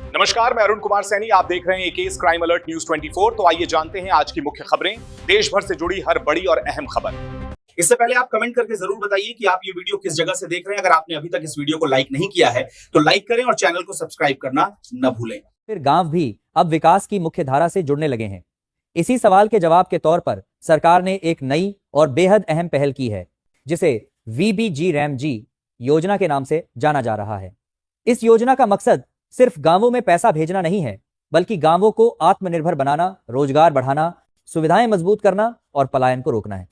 नमस्कार, मैं अरुण कुमार सैनी। आप देख रहे हैं केस क्राइम अलर्ट न्यूज 24। तो आइए जानते हैं आज की मुख्य खबरें, देश भर से जुड़ी हर बड़ी और अहम खबर। इससे पहले आप कमेंट करके जरूर बताइए कि आप ये वीडियो किस जगह से देख रहे हैं। अगर आपने अभी तक इस वीडियो को लाइक नहीं किया है तो लाइक करें और चैनल को सब्सक्राइब करना न भूलें। फिर गांव भी अब विकास की मुख्य धारा से जुड़ने लगे हैं। इसी सवाल के जवाब के तौर पर सरकार ने एक नई और बेहद अहम पहल की है, जिसे VBG-RAM-G योजना के नाम से जाना जा रहा है। इस योजना का मकसद सिर्फ गांवों में पैसा भेजना नहीं है, बल्कि गांवों को आत्मनिर्भर बनाना, रोजगार बढ़ाना, सुविधाएं मजबूत करना और पलायन को रोकना है।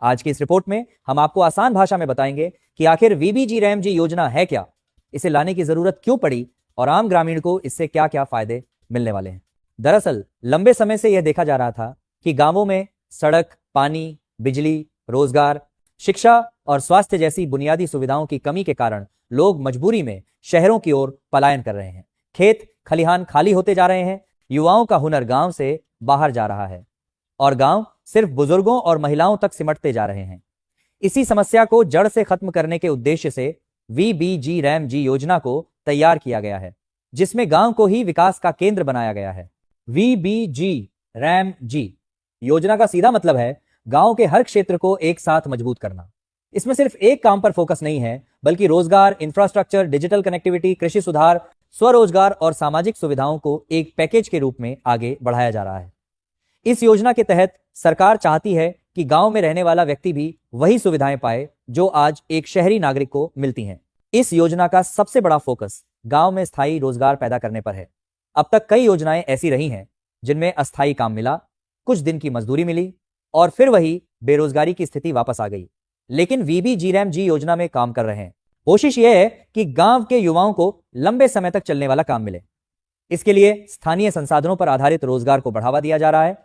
आज की इस रिपोर्ट में हम आपको आसान भाषा में बताएंगे कि आखिर VBG-RAM-G योजना है क्या, इसे लाने की जरूरत क्यों पड़ी और आम ग्रामीण को इससे क्या क्या फायदे मिलने वाले हैं। दरअसल लंबे समय से यह देखा जा रहा था कि गांवों में सड़क, पानी, बिजली, रोजगार, शिक्षा और स्वास्थ्य जैसी बुनियादी सुविधाओं की कमी के कारण लोग मजबूरी में शहरों की ओर पलायन कर रहे हैं। खेत खलिहान खाली होते जा रहे हैं, युवाओं का हुनर गांव से बाहर जा रहा है और गांव सिर्फ बुजुर्गों और महिलाओं तक सिमटते जा रहे हैं। इसी समस्या को जड़ से खत्म करने के उद्देश्य से VBG-RAM-G योजना को तैयार किया गया है, जिसमें गांव को ही विकास का केंद्र बनाया गया है। VBG-RAM-G योजना का सीधा मतलब है गांव के हर क्षेत्र को एक साथ मजबूत करना। इसमें सिर्फ एक काम पर फोकस नहीं है, बल्कि रोजगार, इंफ्रास्ट्रक्चर, डिजिटल कनेक्टिविटी, कृषि सुधार, स्वरोजगार और सामाजिक सुविधाओं को एक पैकेज के रूप में आगे बढ़ाया जा रहा है। इस योजना के तहत सरकार चाहती है कि गांव में रहने वाला व्यक्ति भी वही सुविधाएं पाए जो आज एक शहरी नागरिक को मिलती हैं। इस योजना का सबसे बड़ा फोकस गांव में स्थायी रोजगार पैदा करने पर है। अब तक कई योजनाएं ऐसी रही हैं जिनमें अस्थायी काम मिला, कुछ दिन की मजदूरी मिली और फिर वही बेरोजगारी की स्थिति वापस आ गई। लेकिन VBG-RAM-G योजना में काम कर रहे हैं। कोशिश यह है कि गांव के युवाओं को लंबे समय तक चलने वाला काम मिले। इसके लिए स्थानीय संसाधनों पर आधारित रोजगार को बढ़ावा दिया जा रहा है,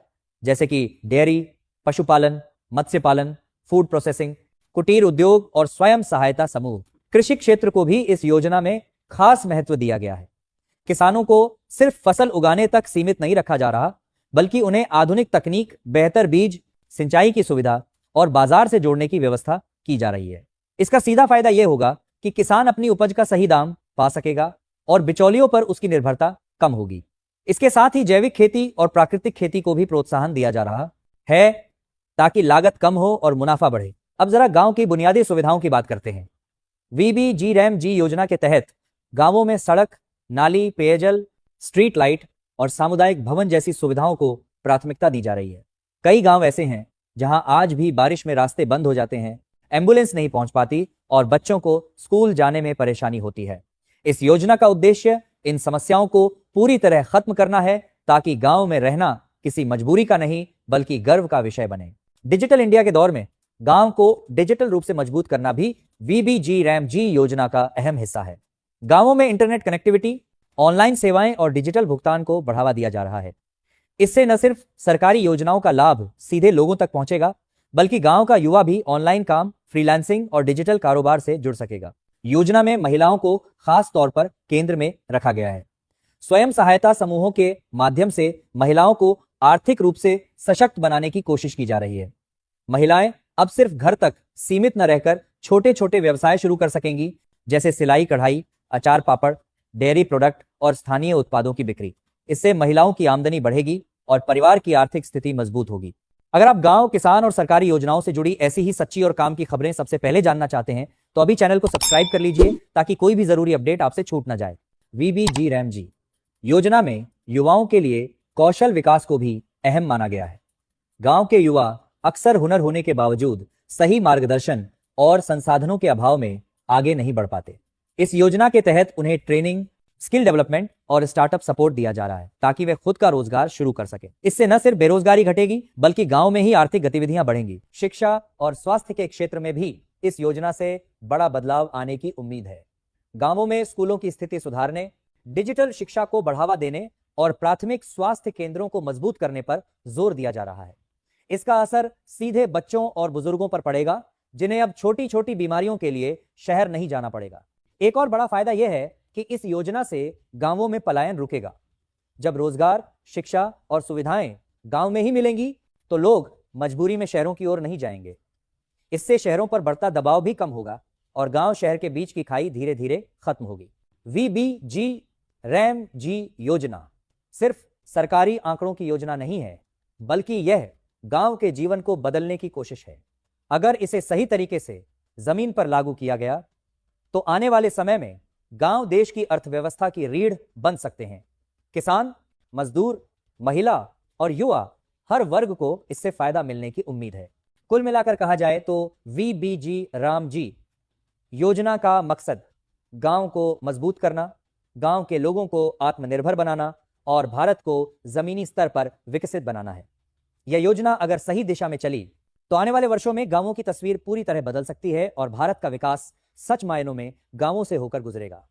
जैसे कि डेयरी, पशुपालन, मत्स्य पालन, फूड प्रोसेसिंग, कुटीर उद्योग और स्वयं सहायता समूह। कृषि क्षेत्र को भी इस योजना में खास महत्व दिया गया है। किसानों को सिर्फ फसल उगाने तक सीमित नहीं रखा जा रहा, बल्कि उन्हें आधुनिक तकनीक, बेहतर बीज, सिंचाई की सुविधा और बाजार से जोड़ने की व्यवस्था की जा रही है। इसका सीधा फायदा यह होगा कि किसान अपनी उपज का सही दाम पा सकेगा और बिचौलियों पर उसकी निर्भरता कम होगी। इसके साथ ही जैविक खेती और प्राकृतिक खेती को भी प्रोत्साहन दिया जा रहा है, ताकि लागत कम हो और मुनाफा बढ़े। अब जरा गांव की बुनियादी सुविधाओं की बात करते हैं। VBG-RAM-G योजना के तहत गांवों में सड़क, नाली, पेयजल, स्ट्रीट लाइट और सामुदायिक भवन जैसी सुविधाओं को प्राथमिकता दी जा रही है। कई गांव ऐसे हैं जहां आज भी बारिश में रास्ते बंद हो जाते हैं, एम्बुलेंस नहीं पहुंच पाती और बच्चों को स्कूल जाने में परेशानी होती है। इस योजना का उद्देश्य इन समस्याओं को पूरी तरह खत्म करना है, ताकि गांव में रहना किसी मजबूरी का नहीं बल्कि गर्व का विषय बने। डिजिटल इंडिया के दौर में गांव को डिजिटल रूप से मजबूत करना भी VBG-RAM-G योजना का अहम हिस्सा है। गांवों में इंटरनेट कनेक्टिविटी, ऑनलाइन सेवाएं और डिजिटल भुगतान को बढ़ावा दिया जा रहा है। इससे न सिर्फ सरकारी योजनाओं का लाभ सीधे लोगों तक पहुंचेगा, बल्कि गांव का युवा भी ऑनलाइन काम, फ्रीलांसिंग और डिजिटल कारोबार से जुड़ सकेगा। योजना में महिलाओं को खास तौर पर केंद्र में रखा गया है। स्वयं सहायता समूहों के माध्यम से महिलाओं को आर्थिक रूप से सशक्त बनाने की कोशिश की जा रही है। महिलाएं अब सिर्फ घर तक सीमित न रहकर छोटे छोटे व्यवसाय शुरू कर सकेंगी, जैसे सिलाई कढ़ाई, अचार पापड़, डेयरी प्रोडक्ट और स्थानीय उत्पादों की बिक्री। इससे महिलाओं की आमदनी बढ़ेगी और परिवार की आर्थिक स्थिति मजबूत होगी। अगर आप गांव, किसान और सरकारी योजनाओं से जुड़ी ऐसी ही सच्ची और काम की खबरें सबसे पहले जानना चाहते हैं तो अभी चैनल को सब्सक्राइब कर लीजिए, ताकि कोई भी जरूरी अपडेट आपसे छूट ना जाए। VBG-RAM-G योजना में युवाओं के लिए कौशल विकास को भी अहम माना गया है। गांव के युवा अक्सर हुनर होने के बावजूद सही मार्गदर्शन और संसाधनों के अभाव में आगे नहीं बढ़ पाते। इस योजना के तहत उन्हें ट्रेनिंग, स्किल डेवलपमेंट और स्टार्टअप सपोर्ट दिया जा रहा है, ताकि वे खुद का रोजगार शुरू कर सके। इससे न सिर्फ बेरोजगारी घटेगी, बल्कि गांव में ही आर्थिक गतिविधियां बढ़ेंगी। शिक्षा और स्वास्थ्य के क्षेत्र में भी इस योजना से बड़ा बदलाव आने की उम्मीद है। गांवों में स्कूलों की स्थिति सुधारने, डिजिटल शिक्षा को बढ़ावा देने और प्राथमिक स्वास्थ्य केंद्रों को मजबूत करने पर जोर दिया जा रहा है। इसका असर सीधे बच्चों और बुजुर्गों पर पड़ेगा, जिन्हें अब छोटी छोटी बीमारियों के लिए शहर नहीं जाना पड़ेगा। एक और बड़ा फायदा यह है कि इस योजना से गांवों में पलायन रुकेगा। जब रोजगार, शिक्षा और सुविधाएं गांव में ही मिलेंगी तो लोग मजबूरी में शहरों की ओर नहीं जाएंगे। इससे शहरों पर बढ़ता दबाव भी कम होगा और गांव शहर के बीच की खाई धीरे धीरे खत्म होगी। रैम जी योजना सिर्फ सरकारी आंकड़ों की योजना नहीं है, बल्कि यह गांव के जीवन को बदलने की कोशिश है। अगर इसे सही तरीके से जमीन पर लागू किया गया तो आने वाले समय में गांव देश की अर्थव्यवस्था की रीढ़ बन सकते हैं। किसान, मजदूर, महिला और युवा हर वर्ग को इससे फायदा मिलने की उम्मीद है। कुल मिलाकर कहा जाए तो वीबीजी राम जी योजना का मकसद गांव को मजबूत करना, गांव के लोगों को आत्मनिर्भर बनाना और भारत को जमीनी स्तर पर विकसित बनाना है। यह योजना अगर सही दिशा में चली तो आने वाले वर्षों में गांवों की तस्वीर पूरी तरह बदल सकती है और भारत का विकास सच मायनों में गांवों से होकर गुजरेगा।